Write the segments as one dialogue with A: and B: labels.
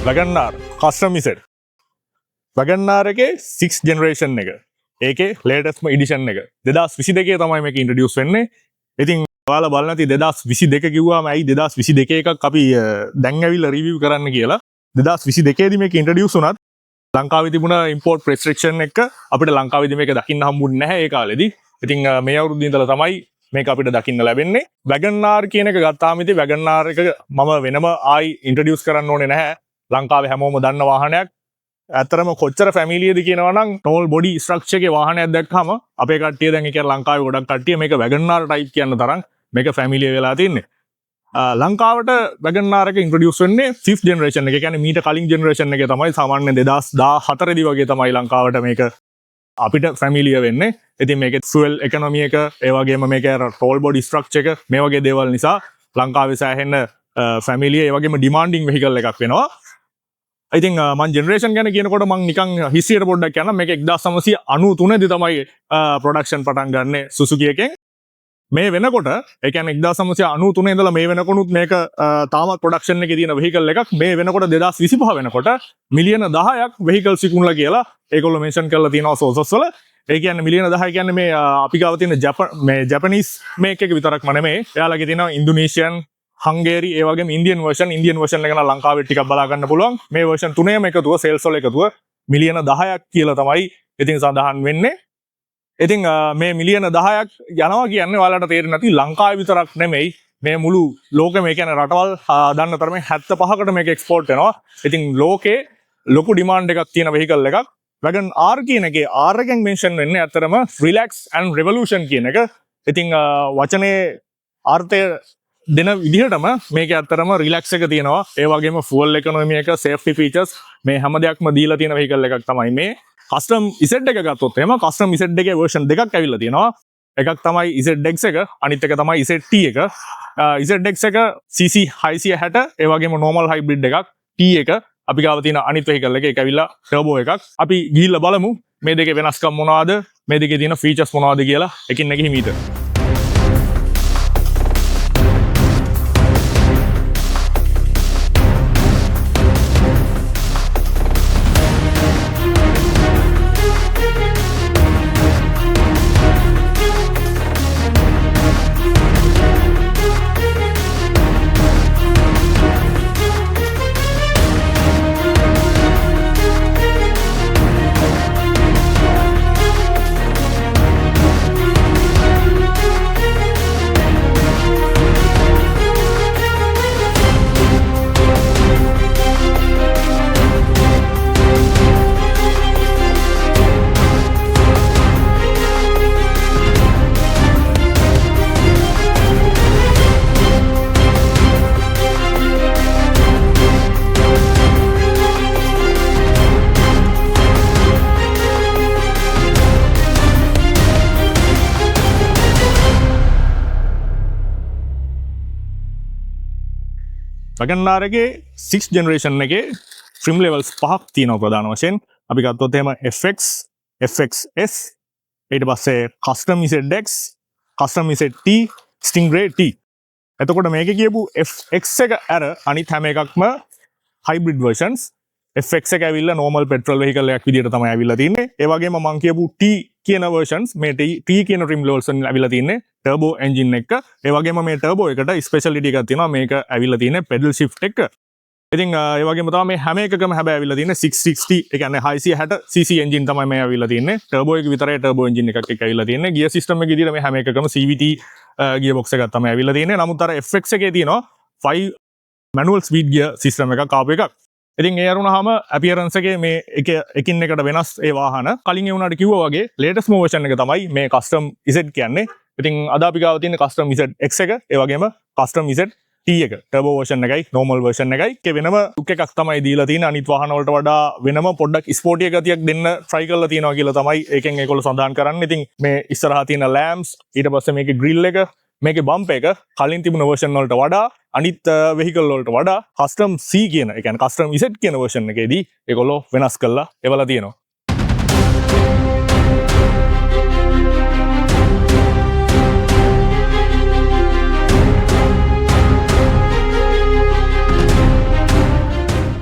A: වැගන්නාර් කස්ටමිසෙට් වැගන්නාරගේ 6 generation එක ඒකේ ලේටස්ම edition එක 2022 තමයි මේක ඉන්ට්‍රොඩියුස් වෙන්නේ. ඉතින් ඔයාලා බලන්න ඇති 2022 කිව්වම ඇයි 2022 එකක් අපි දැන් ඇවිල්ලා රිවිව් කරන්න කියලා. 2022 දී මේක ඉන්ට්‍රොඩියුස් වුණත් ලංකාවේ තිබුණ ඉම්පෝර්ට් රෙස්ට්‍රික්ෂන් එක අපිට ලංකාවේදී මේක දකින්න හම්බුන්නේ නැහැ ඒ කාලෙදී. ඉතින් මේ අවුරුද්දේ ඉඳලා තමයි මේක අපිට දකින්න ලැබෙන්නේ. වැගන්නාර් කියන එක ගත්තාම ඉතින් වැගන්නාර් එක මම වෙනම ආයි ඉන්ට්‍රොඩියුස් කරන්න ඕනේ නැහැ. ලංකාවේ හැමෝම දන්න වාහනයක්. ඇත්තරම කොච්චර ෆැමිලියද කියනවා නම් ටෝල් බොඩි ස්ට්‍රක්චර් එකේ වාහනයක් දැක්කම අපේ කට්ටිය දැන් ඒක ලංකාවේ ගොඩක් කට්ටිය මේක වැගන්නාර් ටයිප් කියන තරම් මේක ෆැමිලිය වෙලා තින්නේ. ලංකාවට වැගන්නාර් එක ඉන්ට්‍රොඩියුස් වෙන්නේ 5th ජෙනරේෂන් එක. ඒ කියන්නේ මීට කලින් ජෙනරේෂන් එකේ තමයි සාමාන්‍ය 2014 දී වගේ තමයි ලංකාවට මේක අපිට ෆැමිලිය වෙන්නේ. ඉතින් මේකේ ෆුවල් ඉකොනොමි එක ඒ වගේම මේකේ ටෝල් බොඩි ස්ට්‍රක්චර් එක මේ වගේ දේවල් නිසා ලංකාවේ සෑහෙන ෆැමිලිය ඒ වගේම ඩිමාන්ඩින් වෙහිකල් එකක් වෙනවා. ඉතින් මම ජෙනරේෂන් ගැන කියනකොට මම නිකන් හිස්ටරියට පොඩ්ඩක් කියන්නම්. මේක 1993 දී තමයි ප්‍රොඩක්ෂන් පටන් ගන්නෙ සුසුකි එකෙන්. මේ වෙනකොට ඒ කියන්නේ 1993 ඉඳලා මේ වෙනකොනුත් මේක තාමත් ප්‍රොඩක්ෂන් එකේ තියෙන වෙහිකල් එකක්. මේ වෙනකොට 2025 වෙනකොට මිලියන 10ක් වෙහිකල්ස් විකුණලා කියලා ඒගොල්ලෝ මෙන්ෂන් කරලා තියෙනවා සෝසස් වල. ඒ කියන්නේ මිලියන 10 කියන්නේ මේ අපි ගාව තියෙන මේ ජැපනීස් මේක් එක විතරක්ම නෙමෙයි. එයාලගේ තියෙනවා ඉන්දුනීසියන්, හංගේරි ඒ වගේම ඉන්දියන් වර්ෂන් එක නම් ලංකාවේ ටිකක් බලා ගන්න පුළුවන්. මේ වර්ෂන් තුනේම එකතුව සේල්ස් වල එකතුව මිලියන 10ක් කියලා තමයි ඉතින් සඳහන් වෙන්නේ. ඉතින් මේ මිලියන 10ක් යනවා කියන්නේ ඔයාලට තේරෙන්නේ නැති ලංකාවේ විතරක් නෙමෙයි මේ මුළු ලෝකෙම ඒ කියන්නේ රටවල් දන්න තරමේ 75කට මේක එක්ස්පෝර්ට් වෙනවා. ඉතින් ලෝකේ ලොකු ඩිමාන්ඩ් එකක් තියෙන වෙහිකල් එකක්. වැගන් R කියන එකේ R එකෙන් මෙන්ෂන් වෙන්නේ අතරම රිලැක්ස් ඇන්ඩ් රෙවොලූෂන් කියන එක. ඉතින් වචනේ අර්ථය දෙන විදිහටම මේක ඇත්තරම රිලැක්ස් එක තියෙනවා. ඒ වගේම ෆුවල් ඉකොනොමි එක, සේෆ්ටි ෆීචර්ස් මේ හැම දෙයක්ම දීලා තියෙන වෙහිකල් එකක් තමයි මේ. කස්ටම් Z එක ගත්තොත් එහෙම කස්ටම් Z එකේ වර්ෂන් දෙකක් ඇවිල්ලා තියෙනවා. එකක් තමයි ZX එක, අනිත් එක තමයි ZT එක. ZX එක CC 660 ඒ වගේම normal hybrid එකක්. T එක අපි ගාව තියෙන අනිත් වෙහිකල් එක ඒක ඇවිල්ලා ටර්බෝ එකක්. අපි ගිහිල්ලා බලමු මේ දෙකේ වෙනස්කම් මොනවද, මේ දෙකේ තියෙන ෆීචර්ස් මොනවද කියලා එකින් එක හිමීට. වැගන්නාර් එකේ 6th ජෙනරේෂන් එකේ ට්‍රිම් ලෙවල්ස් පහක් තියෙනවා ප්‍රධාන වශයෙන්. අපි ගත්තොත් එහෙම FX, FXS, ඊට පස්සේ custom ZX, custom ZT, Stingray T. එතකොට මේකේ කියපු FX එක අර අනිත් හැම එකක්ම hybrid versions. FX එක ඇවිල්ලා normal petrol vehicle එකක් විදිහට තමයි ඇවිල්ලා තින්නේ. ඒ වගේම මම කියපු T කියන versions මේ T කියන trim levels වලින් ඇවිල්ලා තින්නේ turbo engine එක. ඒ වගේම මේ turbo එකට speciality එකක් තියෙනවා. මේක ඇවිල්ලා තින්නේ pedal shift එක. ඉතින් ඒ වගේම තමයි මේ හැම එකකම හැබැයි ඇවිල්ලා තින්නේ 660 ඒ කියන්නේ 660 cc engine තමයි මේ ඇවිල්ලා තින්නේ. turbo එක විතරයි turbo engine එකක් එක්ක ඇවිල්ලා තින්නේ. gear system එක විදිහට මේ හැම එකකම CVT gear box එකක් තමයි ඇවිල්ලා තින්නේ. නමුත් අර FX එකේ තියෙනවා 5 manual speed gear system එකක් ආපු එකක්. ඉතින් ඒ අරුණාම අපියරන්ස් එකේ මේ එකින් එකට වෙනස් ඒ වාහන කලින් ඒ වුණාට කිව්වා වගේ ලේටස්ට් version එක තමයි මේ custom Z කියන්නේ. ඉතින් අද අපි ගාව තියෙන custom ZX එක ඒ වගේම custom ZT එක turbo version එකයි normal version එකයි ඒක වෙනම look එකක් තමයි දීලා තියෙන්නේ. අනිත් වාහන වලට වඩා වෙනම පොඩ්ඩක් ස්පෝර්ටි ගතියක් දෙන්න try කරලා තියෙනවා කියලා තමයි ඒකෙන් ඒගොල්ලෝ සඳහන් කරන්නේ. ඉතින් මේ ඉස්සරහා තියෙන lamps ඊට පස්සේ මේකේ grill එක මේකේ බම්ප් එක කලින් තිබුණ version වලට වඩා අනිත් vehicle වලට වඩා custom C කියන ඒ කියන්නේ custom Z කියන version එකේදී ඒගොල්ලෝ වෙනස් කරලා එවලා තියෙනවා.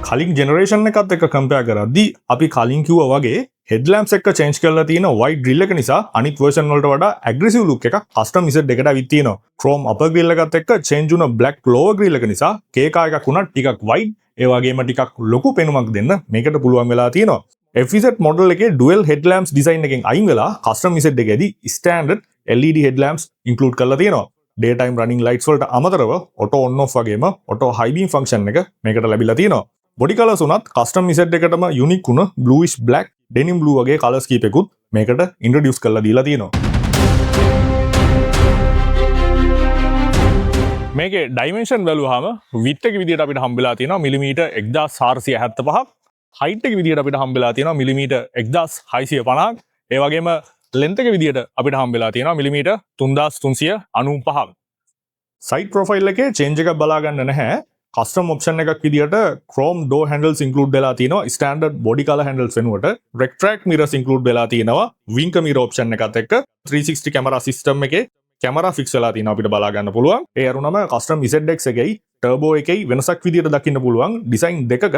A: කලින් ජෙනරේෂන් එකත් එක්ක කම්පෙයාර් කරද්දී අපි කලින් කිව්වා වගේ හෙඩ්ලැම්ප්ස් එක චේන්ජ් කරලා තියෙන වයිට් ග්‍රිල් එක නිසා අනිත් version වලට වඩා ඇග්‍රෙසිව් ලුක් එකක් කස්ටම් ඉසෙට් එකට අවිත් තියෙනවා. chrome upper grill එකත් එක්ක චේන්ජ් වුණ black lower grill එක නිසා කේකා එකක් උනත් ටිකක් වයිඩ් ඒ වගේම ටිකක් ලොකු පෙනුමක් දෙන්න මේකට පුළුවන් වෙලා තියෙනවා. FZ මොඩල් එකේ dual headlamps design එකෙන් අයින් වෙලා custom ඉසෙට් එකේදී standard LED headlamps include කරලා තියෙනවා. daytime running lights වලට අමතරව auto on off වගේම auto high beam function එක මේකට ලැබිලා තියෙනවා. body colors උනත් custom ඉසෙට් එකටම unique වුණ bluish black denim blue වගේ colors කීපෙකුත් මේකට introduce කරලා දීලා තියෙනවා. මේකේ dimension බලුවාම width එක විදිහට අපිට හම්බෙලා තියෙනවා මිලිමීටර් 1475ක්, height එක විදිහට අපිට හම්බෙලා තියෙනවා මිලිමීටර් 1650ක්, ඒ වගේම length එක විදිහට අපිට හම්බෙලා තියෙනවා මිලිමීටර් 3395ක්. side profile එකේ change එකක් බලා ගන්න නැහැ. custom option එකක් විදිහට chrome door handles include වෙලා තියෙනවා. standard body color handles වෙනුවට retract mirrors include වෙලා තියෙනවා. wing mirror option එකත් එක්ක 360 camera system එකේ camera fix වෙලා තියෙනවා අපිට බලා ගන්න පුළුවන්. ඒ අරුණම custom ZX එකේ turbo එකේ වෙනසක් විදිහට දකින්න පුළුවන්. design දෙකක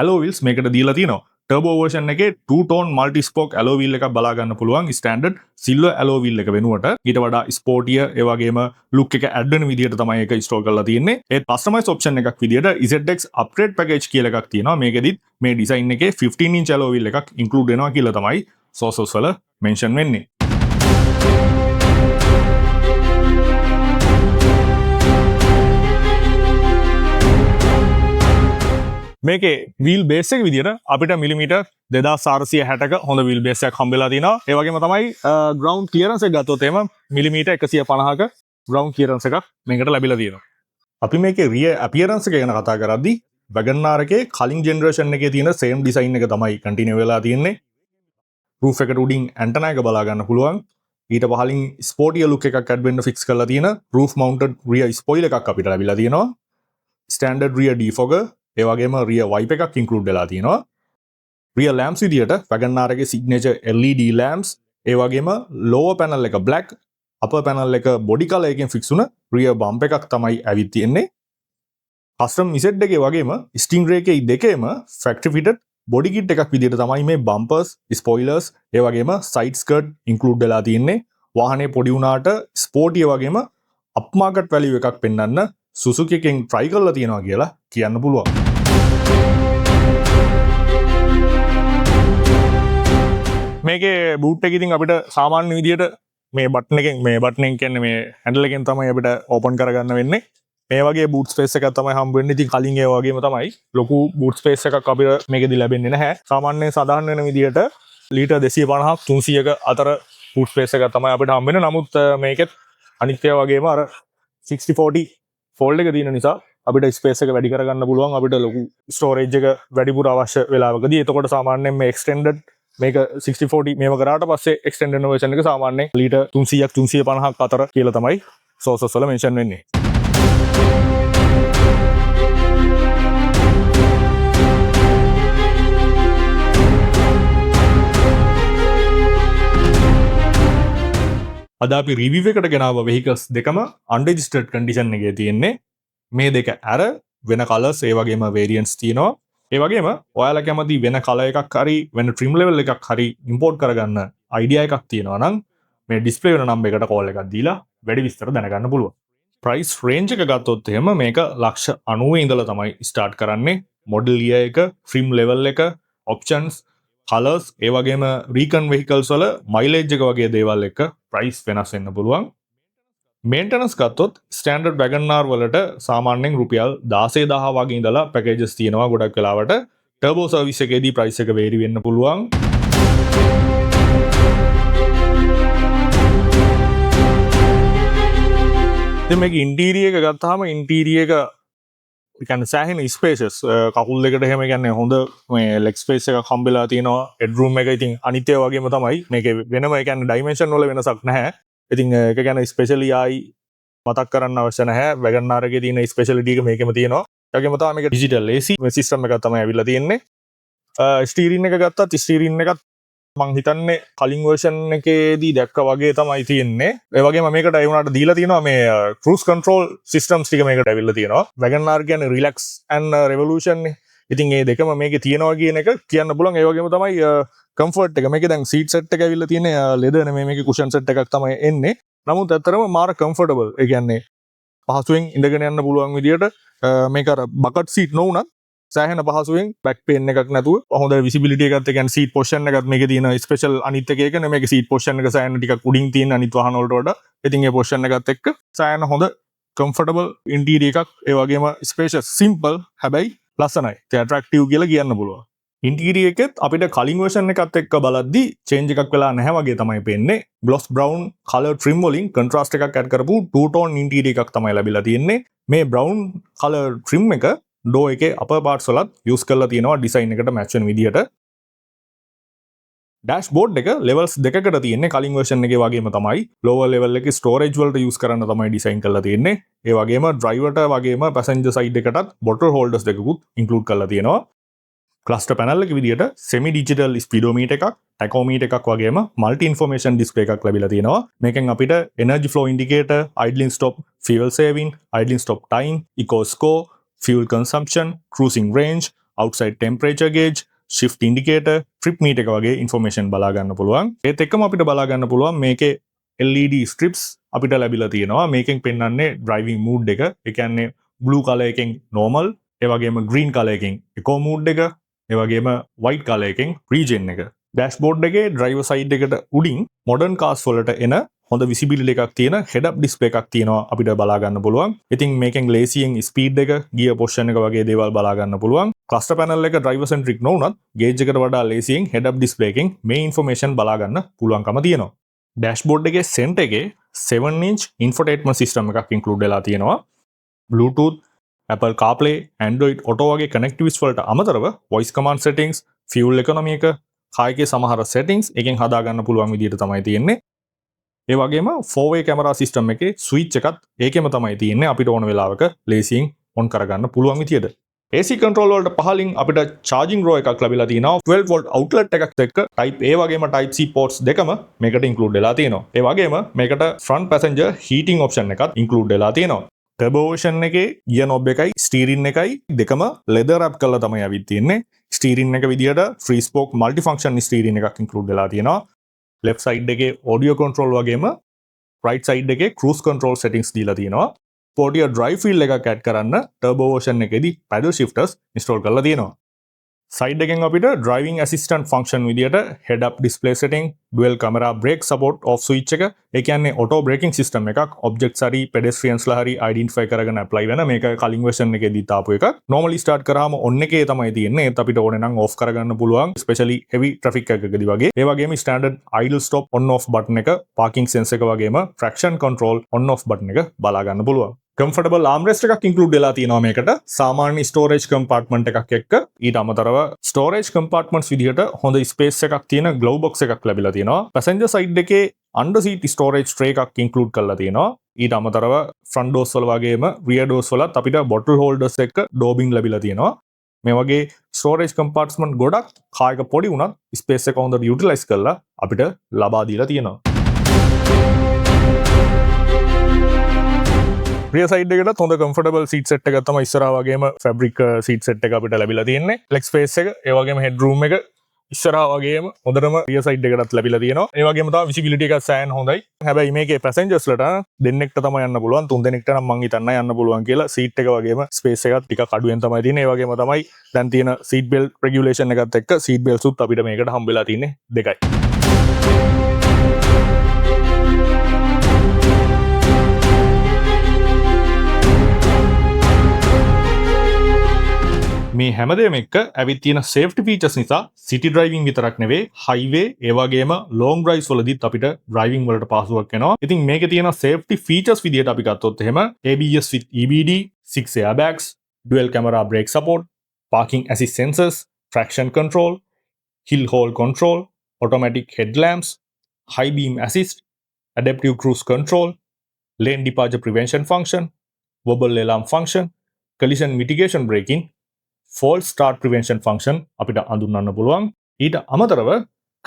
A: alloy wheels මේකට දීලා තියෙනවා. turbo version එකේ two tone multi spoke alloy wheel එකක් බලා ගන්න පුළුවන් standard silver alloy wheel එක වෙනුවට. ඊට වඩා sportier ඒ වගේම look එක add වෙන විදිහට තමයි ඒක install කරලා තියෙන්නේ. ඒ customize option එකක් විදිහට ZX upgrade package කියලා එකක් තියෙනවා. මේකෙදිත් මේ design එකේ 15 inch alloy wheel එකක් include වෙනවා කියලා තමයි sources වල mention වෙන්නේ. මේකේ wheel base එක විදිහට අපිට මිලිමීටර් 2460ක හොඳ wheel base එකක් හම්බෙලා තිනවා. ඒ වගේම තමයි ground clearance එක ගත්තොත් එහෙම මිලිමීටර් 150ක ground clearance එකක් මේකට ලැබිලා තියෙනවා. අපි මේකේ rear appearance එක ගැන කතා කරද්දී Wagoner එකේ කලින් generation එකේ තියෙන same design එක තමයි continue වෙලා තියෙන්නේ. roof එකට උඩින් antenna එක බලා ගන්න පුළුවන්. ඊට පහලින් sportier look එකක් add වෙන්න fix කරලා තියෙන roof mounted rear spoiler එකක් අපිට ලැබිලා තියෙනවා. standard rear defogger ඒ වගේම rear wiper එකක් include වෙලා තියෙනවා. rear lamps විදියට Wagoner එකේ signature LED lamps ඒ වගේම lower panel එක black upper panel එක body color එකෙන් fix වුණ rear bump එකක් තමයි ඇවිත් තියෙන්නේ. custom ඉසෙට් එකේ වගේම steering brake එකේ දෙකේම factory fitted body kit එකක් විදියට තමයි මේ bumpers, spoilers ඒ වගේම side skirt include වෙලා තියෙන්නේ. වාහනේ පොඩි වුණාට sporty වගේම upmarket value එකක් පෙන්වන්න Suzuki එකෙන් try කරලා තියෙනවා කියලා කියන්න පුළුවන්. මේකේ boot එක ඉතින් අපිට සාමාන්‍ය විදියට මේ බටන් එකෙන් කියන්නේ මේ handle එකෙන් තමයි අපිට open කරගන්න වෙන්නේ. මේ වගේ boot space එකක් තමයි හම්බ වෙන්නේ. ඉතින් කලින් ඒ වගේම තමයි ලොකු boot space එකක් අපිට මේකෙදි ලැබෙන්නේ නැහැ. සාමාන්‍යයෙන් සාධාරණ වෙන විදියට ලීටර් 250ක් 300ක අතර boot space එකක් තමයි අපිට හම්බ වෙන්නේ. නමුත් මේකෙත් අනිත් ඒවා වගේම අර 60/40 fold එක තියෙන නිසා අපිට ස්පේස් එක වැඩි කරගන්න පුළුවන්. අපිට ලොකු ස්ටෝරේජ් එක වැඩිපුර අවශ්‍ය වෙලාවකදී. එතකොට සාමාන්‍යයෙන් මේ එක්ස්ටෙන්ඩඩ් මේක 60/40 මේව කරාට පස්සේ එක්ස්ටෙන්ඩඩ් version එක සාමාන්‍යයෙන් ලීටර් 300ක් 350ක් අතර කියලා තමයි sources වල mention වෙන්නේ. අද අපි රිවිව් එකට ගෙනාව vehicles දෙකම unregistered condition එකේ තියෙන්නේ. මේ දෙක අර වෙන කලර්ස් ඒ වගේම variants තියෙනවා. ඒ වගේම ඔයාලා කැමති වෙන කලර් එකක් හරි වෙන trim level එකක් හරි import කරගන්න idea එකක් තියෙනවා නම් මේ display වෙන number එකට call එකක් දීලා වැඩි විස්තර දැනගන්න පුළුවන්. price range එක ගත්තොත් එහෙම මේක ලක්ෂ 90 ඉඳලා තමයි start කරන්නේ. model year එක, trim level එක, options, colors ඒ වගේම recon vehicles වල mileage එක වගේ දේවල් එක්ක price වෙනස් වෙන්න පුළුවන්. මේන්ටනන්ස් ගත්තොත් ස්ටෑන්ඩඩ් Wagoner වලට සාමාන්‍යයෙන් රුපියල් 16000 වගේ ඉඳලා පැකේජස් තියෙනවා. ගොඩක් වෙලාවට ටර්බෝ සර්විස් එකේදී ප්‍රයිස් එක වේරි වෙන්න පුළුවන්. ඉතින් මේක ඉන්ටීරියර් එක ගත්තාම ඉන්ටීරියර් එක කියන්නේ සෑහෙන ස්පේෂස් කකුල් දෙකට එහෙම කියන්නේ හොඳ මේ ලෙග් ස්පේස් එකක් හම්බෙලා තියෙනවා. හෙඩ් රූම් එක ඉතින් අනිත් ඒවා වගේම තමයි. මේකේ වෙනම ඒ කියන්නේ ඩයිමෙන්ෂන් වල වෙනසක් නැහැ. ඉතින් ඒක ගැන ස්පෙෂලි ආයි මතක් කරන්න අවශ්‍ය නැහැ. Wagoner එකේ තියෙන ස්පෙෂලිටි එක මේකෙම තියෙනවා. ඒ වගේම තමයි මේක ඩිජිටල් AC සිස්ටම් එකක් තමයි අවිල්ලා තියෙන්නේ. ස්ටීරින් එක ගත්තත් ස්ටීරින් එකත් මං හිතන්නේ කලින් version එකේදී දැක්ක වගේ තමයි තියෙන්නේ. ඒ වගේම මේකට ඒ වුණාට දීලා තියෙනවා මේ cruise control systems ටික මේකට ඇවිල්ලා තියෙනවා. Wagoner කියන්නේ relax and revolution නේ. ඉතින් ඒ දෙකම මේකේ තියෙනවා කියන එක කියන්න පුළුවන්. ඒ වගේම තමයි කම්ෆර්ට් එක. මේකේ දැන් සීට් සෙට් එක ඇවිල්ලා තියෙන්නේ ලෙදර් නේ, මේකේ කුෂන් සෙට් එකක් තමයි එන්නේ. නමුත් ඇත්තටම මාර කම්ෆර්ටබල්. ඒ කියන්නේ පහසුවෙන් ඉඳගෙන යන්න පුළුවන් විදියට මේක අර බකට් සීට් නොවුනත් සෑහෙන පහසුවෙන් බැක් පේන් එකක් නැතුව හොඳ විසිබිලිටි එකත්, ඒ කියන්නේ සීට් පොසිෂන් එකත් මේකේ තියෙන ස්පෙෂල් අනිත් එක නේ. මේකේ සීට් පොසිෂන් එක සෑහෙන ටිකක් උඩින් තියෙන අනිත් වාහන වලට වඩා. ඉතින් ඒ පොසිෂන් එකත් එක්ක සෑහෙන හොඳ කම්ෆර්ටබල් ඉන්ටීරියර් එකක්. ඒ වගේම ස්පේෂස්, සිම්පල්, හැබැයි ලස්සනයි. ඒ ඇට්‍රැක්ටිව් කියලා කියන්න පුළුවන්. ඉන්ටීරියර් එකෙත් අපිට කලින් වර්ෂන් එකත් එක්ක බලද්දි චේන්ජ් එකක් වෙලා නැහැ වගේ තමයි පේන්නේ. ග්ලොස් බ්‍රවුන් කලර් ට්‍රිම් වලින් කන්ට්‍රාස්ට් එකක් ඇඩ් කරපු ටූ ටෝන් ඉන්ටීරියර් එකක් තමයි ලැබිලා තියෙන්නේ. මේ බ්‍රවුන් කලර් ට්‍රිම් එක ඩෝ එකේ අපර් පාර්ට්ස් වලත් යූස් කරලා තියෙනවා ඩිසයින් එකට මැච් වෙන විදියට. ඩෑෂ්බෝඩ් එක ලෙවල්ස් දෙකකට තියෙන්නේ. කලින් වර්ෂන් එකේ වගේම තමයි ලෝවර් ලෙවල් එකේ ස්ටෝරේජ් වලට යූස් කරන්න තමයි ඩිසයින් කරලා තියෙන්නේ. ඒ වගේම ඩ්‍රයිවර්ට වගේම පැසෙන්ජර් සයිඩ් එකටත් බොටල් හෝල්ඩර්ස් දෙකකුත් ඉන්ක්ලූඩ් කරලා තියෙනවා. ක්ලස්ටර් පැනල් එක විදියට සෙමි ඩිජිටල් ස්පීඩෝමීටර් එකක්, ටැකෝමීටර් එකක් වගේම මල්ටි ඉන්ෆර්මේෂන් ඩිස්ප්ලේ එකක් ලැබිලා තියෙනවා. මේකෙන් අපිට energy flow indicator, idling stop, fuel saving, idling stop time, eco score, fuel consumption, cruising range, outside temperature gauge, shift indicator, trip meter එක වගේ ඉන්ෆර්මේෂන් බලා ගන්න පුළුවන්. ඒත් එක්කම අපිට බලා ගන්න පුළුවන් මේකේ LED strips අපිට ලැබිලා තියෙනවා. මේකෙන් පෙන්වන්නේ driving mood එක. ඒ කියන්නේ blue color එකෙන් normal, ඒ වගේම green color එකෙන් eco mood එක, ඒ වගේම white color එකෙන් regen එක. dashboard එකේ driver side එකට උඩින් modern cars වලට එන හොඳ විසිබිලිටි එකක් තියෙන head up display එකක් තියෙනවා අපිට බලා ගන්න පුළුවන්. ඉතින් මේකෙන් ලේසියෙන් ස්පීඩ් එක, ගියර් පොසිෂන් එක වගේ දේවල් බලා ගන්න පුළුවන්. ක්ලස්ටර් පැනල් එක driver centric නොවුනත් ගේජ් එකට වඩා ලේසියෙන් head up display එකෙන් මේ ඉන්ෆර්මේෂන් බලා ගන්න පුළුවන්කම තියෙනවා. dashboard එකේ center එකේ 7-inch infotainment system එකක් include වෙලා තියෙනවා. Bluetooth, Apple CarPlay, Android Auto වගේ connectivities වලට අමතරව voice command settings, fuel economy එක, කායිකේ සමහර settings එකෙන් හදා ගන්න පුළුවන් විදියට තමයි තියෙන්නේ. ඒ වගේම 4-way camera system එකේ switch එකත් ඒකෙම තමයි තියෙන්නේ. අපිට ඕන වෙලාවක ලේසියෙන් on කරගන්න පුළුවන් විදියට. AC control වලට පහලින් අපිට charging row එකක් ලැබිලා තියෙනවා. 12 volt outlet එකක් එක්ක type A වගේම type C ports දෙකම මේකට include වෙලා තියෙනවා. ඒ වගේම මේකට front passenger heating option එකත් include වෙලා තියෙනවා. turbo version එකේ gear knob එකයි steering එකයි දෙකම leather wrap කරලා තමයි අවිත් තියෙන්නේ. steering එක විදියට free spoke multi function steering එකක් include වෙලා තියෙනවා. left side එකේ audio control වගේම right side එකේ cruise control settings දීලා තියෙනවා. sportier drive feel එකක් add කරන්න turbo version එකේදී paddle shifters install කරලා තියෙනවා. side එකෙන් අපිට driving assistant function විදියට head up display setting, dual camera brake support off switch එක, ඒ කියන්නේ auto braking system එකක් objects හරි pedestrians ලා හරි identify කරගෙන apply වෙන මේක කලින් version එකේදී තාපු එකක්. normally start කරාම on එකේ තමයි තියෙන්නේ. ඒත් අපිට ඕනේ නම් off කරගන්න පුළුවන්, especially heavy traffic එකකදී වගේ. ඒ වගේම standard idle stop on off button එක, parking sense එක වගේම traction control on off button එක බලා ගන්න පුළුවන්. comfortable armrest එකක් include වෙලා තියෙනවා මේකට. සාමාන්‍ය storage compartment එකක් එක්ක ඊට අමතරව storage compartments විදිහට හොඳ space එකක් තියෙන glove box එකක් ලැබිලා තියෙනවා. passenger side එකේ under seat storage tray එකක් include කරලා තියෙනවා. ඊට අමතරව front doors වල වගේම rear doors වලත් අපිට bottle holders එක්ක door bin ලැබිලා තියෙනවා. මේ වගේ storage compartment ගොඩක් කායක පොඩි වුණත් space එක හොඳට utilize කරලා අපිට ලබා දීලා තියෙනවා. rear side එකටත් හොඳ comfortable seat set එකක් තමයි ඉස්සරහා වගේම fabric seat set එක අපිට ලැබිලා තියෙන්නේ. leg space එක, ඒ වගේම headroom එක ඉස්සරහා වගේම හොඳටම rear side එකටත් ලැබිලා තියෙනවා. ඒ වගේම තමයි visibility එක සෑහෙන හොඳයි. හැබැයි මේකේ passengers ලට දෙන්නෙක්ට තමයි යන්න පුළුවන්. තුන් දෙනෙක්ට නම් මං හිතන්නේ යන්න පුළුවන් කියලා. seat එක වගේම space එකත් ටිකක් අඩුවෙන් තමයි තියෙන්නේ. ඒ වගේම තමයි දැන් තියෙන seat belt regulation එකත් එක්ක seat belts උත් අපිට මේකට හම්බ වෙලා තියෙන්නේ දෙකයි. මේ හැමදේම එක්ක ඇවිත් තියෙන safety features නිසා city driving විතරක් නෙවෙයි highway ඒ වගේම long drives වලදීත් අපිට driving වලට පහසුවක් වෙනවා. ඉතින් මේකේ තියෙන safety features විදියට අපි ගත්තොත් එහෙම ABS with EBD, 6 airbags, dual camera brake support, parking assist sensors, traction control, hill hold control, automatic headlamps, high beam assist, adaptive cruise control, lane departure prevention function, wobble alarm function, collision mitigation braking, false start prevention function අපිට අඳුන්වන්න පුළුවන්. ඊට අමතරව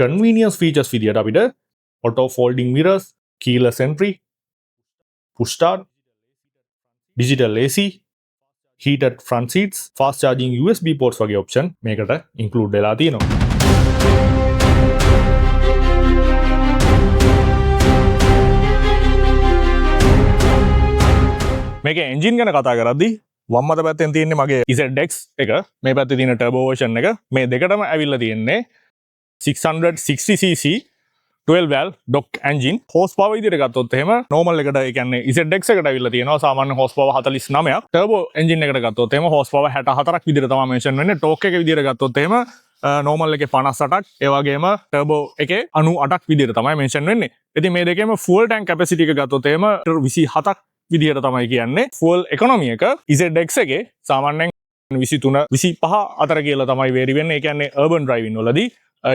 A: convenience features විදියට අපිට auto folding mirrors, keyless entry, push start, digital AC, heated front seats, fast charging USB ports වගේ option මේකට include වෙලා තියෙනවා. මේක engine ගැන කතා කරද්දී වම් අත පැත්තෙන් තියෙන්නේ මගේ ZX එක, මේ පැත්තේ තියෙන turbo version එක. මේ දෙකටම ඇවිල්ලා තියෙන්නේ 660cc 12 valve DOC engine. horsepower විදිහට ගත්තොත් එහෙම normal එකට ඒ කියන්නේ ZX එකට ඇවිල්ලා තියෙනවා සාමාන්‍ය horsepower 49ක්. turbo engine එකට ගත්තොත් එහෙම horsepower 64ක් විදිහට තමයි mention වෙන්නේ. torque එක විදිහට ගත්තොත් එහෙම normal එකේ 58ක්, ඒ වගේම turbo එකේ 98ක් විදිහට තමයි mention වෙන්නේ. ඉතින් මේ දෙකේම fuel tank capacity එක ගත්තොත් එහෙම 27ක් විදිහට තමයි කියන්නේ. fuel economy එක ZX එකේ සාමාන්‍යයෙන් 23 25 අතර කියලා තමයි vary වෙන්නේ. ඒ කියන්නේ urban driving වලදී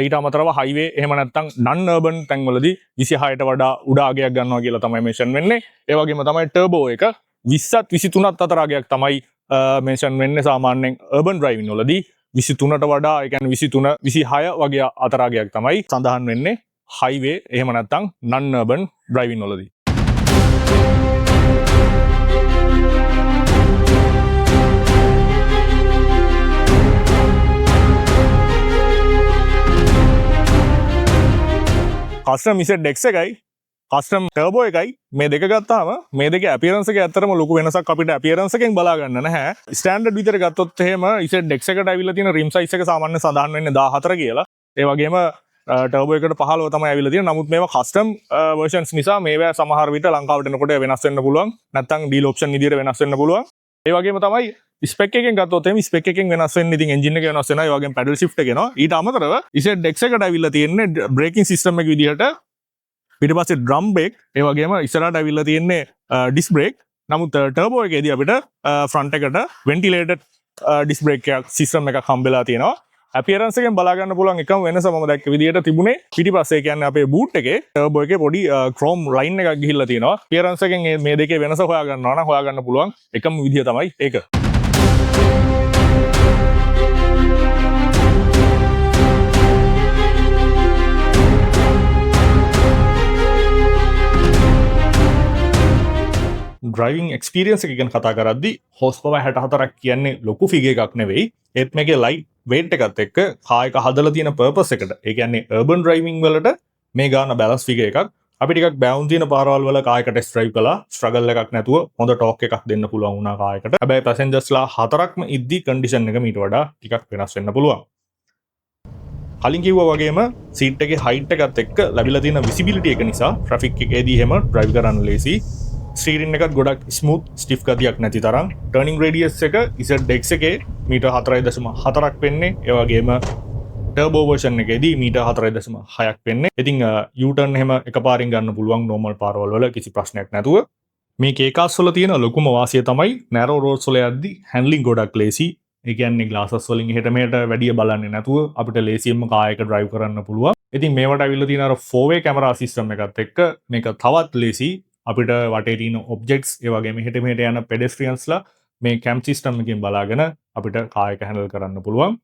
A: ඊට අමතරව highway එහෙම නැත්නම් non urban තැන්වලදී 26ට වඩා උඩ අගයක් ගන්නවා කියලා තමයි mention වෙන්නේ. ඒ වගේම තමයි turbo එක 20ත් 23ත් අතර අගයක් තමයි mention වෙන්නේ සාමාන්‍යයෙන් urban driving වලදී. 23ට වඩා ඒ කියන්නේ 23 26 වගේ අතර අගයක් තමයි සඳහන් වෙන්නේ highway එහෙම නැත්නම් non urban driving වලදී. custom ZX එකයි custom turbo එකයි මේ දෙක ගත්තාම මේ දෙකේ appearance එක ඇත්තටම ලොකු වෙනසක් අපිට appearance එකෙන් බලා ගන්න නැහැ. standard විදිහට ගත්තොත් එහෙම ZX එකට ඇවිල්ලා තියෙන rim size එක සාමාන්‍ය සඳහන් වෙන්නේ 14 කියලා. ඒ වගේම turbo එකට 15 තමයි ඇවිල්ලා තියෙන්නේ. නමුත් මේවා custom versions නිසා මේවා සමහර විට ලංකාවට එනකොට වෙනස් වෙන්න පුළුවන්. නැත්නම් deal option විදිහට වෙනස් වෙන්න පුළුවන්. ඒ වගේම තමයි spec එකෙන් ගත්තොත් එහෙම spec එකෙන් වෙනස් වෙන්නේ ඉතින් engine එක වෙනස් වෙනවා. ඒ වගේම pedal shift එක එනවා. ඊට අමතරව ZX එකට ඇවිල්ලා තියෙන්නේ braking system එක විදිහට පිටිපස්සේ drum brake, ඒ වගේම ඉස්සරහට ඇවිල්ලා තියෙන්නේ disc brake. නමුත් turbo එකේදී අපිට front එකට ventilated disc brake එකක් system එකක් හම්බෙලා තියෙනවා. appearance එකෙන් බලා ගන්න පුළුවන් එකම වෙනස මම දැක්ක විදිහට තිබුණේ පිටිපස්සේ කියන්නේ අපේ boot එකේ turbo එකේ පොඩි chrome line එකක් ගිහිල්ලා තියෙනවා. appearance එකෙන් මේ දෙකේ වෙනස හොයා ගන්නවා නම් හොයා ගන්න පුළුවන් එකම විදිහ තමයි ඒක. driving experience එක ගැන කතා කරද්දී horsepower 64ක් කියන්නේ ලොකු figure එකක් නෙවෙයි. ඒත් මේකේ light weight එකත් එක්ක කායක හදලා තියෙන purpose එකට, ඒ කියන්නේ urban driving වලට මේ ගාන balance figure එකක්. අපි ටිකක් bound තියෙන පාරවල් වල කායක test drive කළා. struggle එකක් නැතුව හොඳ torque එකක් දෙන්න පුළුවන් වුණා කායකට. හැබැයි passengersලා හතරක්ම ඉද්දි condition එක මීට වඩා ටිකක් වෙනස් වෙන්න පුළුවන්. කලින් කිව්වා වගේම seat එකේ height එකත් එක්ක ලැබිලා තියෙන visibility එක නිසා traffic එකේදී එහෙම drive කරන්න ලේසි. ස්ටීරින් එකත් ගොඩක් ස්මූත් ස්ටිෆ් ගතියක් නැති තරම්. ටර්නින් රේඩියස් එක ZX එකේ මීටර් 4.4ක් වෙන්නේ. ඒ වගේම ටර්බෝ version එකේදී මීටර් 4.6ක් වෙන්නේ. ඉතින් U-turn එහෙම එකපාරින් ගන්න පුළුවන් normal පාරවල් වල කිසි ප්‍රශ්නයක් නැතුව. මේ K-Cars වල තියෙන ලොකුම වාසිය තමයි narrow roads වල යද්දී handling ගොඩක් ලේසි. ඒ කියන්නේ glasses වලින් එහෙට මෙහෙට වැඩිය බලන්නේ නැතුව අපිට ලේසියෙන්ම කාර් එක drive කරන්න පුළුවන්. ඉතින් මේවට අවිල්ලා තියෙන අර 4-way camera system එකත් එක්ක මේක තවත් ලේසි. අපිට වටේ තියෙන objects ඒ වගේම මෙහෙට මෙහෙට යන pedestriansලා මේ cam system එකෙන් බලාගෙන අපිට කාර් එක handle කරන්න පුළුවන්.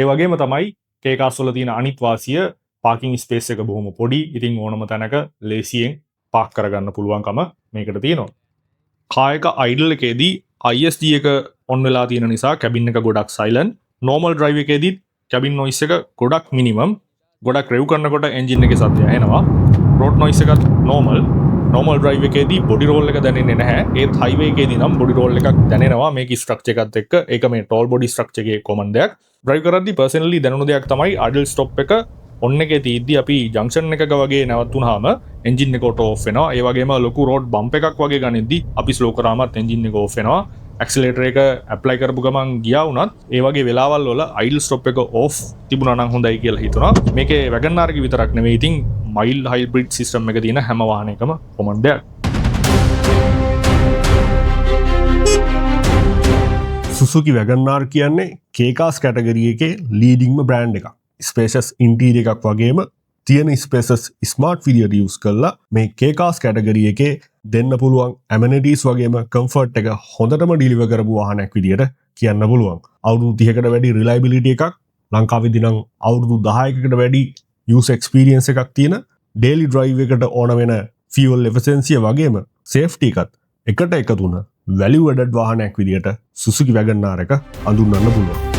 A: ඒ වගේම තමයි K-Cars වල තියෙන අනිත් වාසිය parking space එක බොහොම පොඩි. ඉතින් ඕනම තැනක ලේසියෙන් park කරගන්න පුළුවන්කම මේකට තියෙනවා. කාර් එක idle එකේදී ISD එක on වෙලා තියෙන නිසා cabin එක ගොඩක් silent. normal drive එකේදී cabin noise එක ගොඩක් minimum. ගොඩක් rev කරනකොට engine එකේ සද්දය ඇහෙනවා. road noise එකත් normal drive එකේදී body roll එක දැනෙන්නේ නැහැ. ඒත් highway එකේදී නම් body roll එකක් දැනෙනවා මේකේ structure එකත් එක්ක. ඒක මේ tall body structure එකේ common දෙයක්. drive කරද්දී personally දැනුණු දෙයක් තමයි idle stop එක on එකේ තියෙද්දි අපි junction එකක වගේ නැවතුනහම engine එක auto off වෙනවා. ඒ වගේම ලොකු road bump එකක් වගේ ගනිද්දි අපි slow කරාමත් engine එක off වෙනවා. accelerator එක apply කරපු ගමන් ගියා වුණත් ඒ වගේ වෙලාවල් වල idle stop එක off තිබුණා නම් හොඳයි කියලා හිතුණා. මේකේ WagonR එකේ විතරක් නෙවෙයි ඉතින් mild hybrid system එක තියෙන හැම වාහනයකම common දෙයක්.
B: Suzuki WagonR කියන්නේ K-Cars category එකේ leadingම brand එකක්. spacious interior එකක් වගේම තියෙන spaces smart විදියට use කරලා මේ K-Cars category එකේ දෙන්න පුළුවන් amenities වගේම comfort එක හොඳටම deliver කරපු වාහනයක් විදියට කියන්න පුළුවන්. අවුරුදු 30කට වැඩි reliability එකක්, ලංකාවේදී නම් අවුරුදු 10කට වැඩි user experience එකක් තියෙන, daily drive එකට ඕන වෙන fuel efficiency වගේම safety එකත් එකට එකතු වුණ වැලිවඩඩ් වාහනයක් විදිට සුසුකි වැගන්නාර එක අඳුන්නන්න පුළුවන්.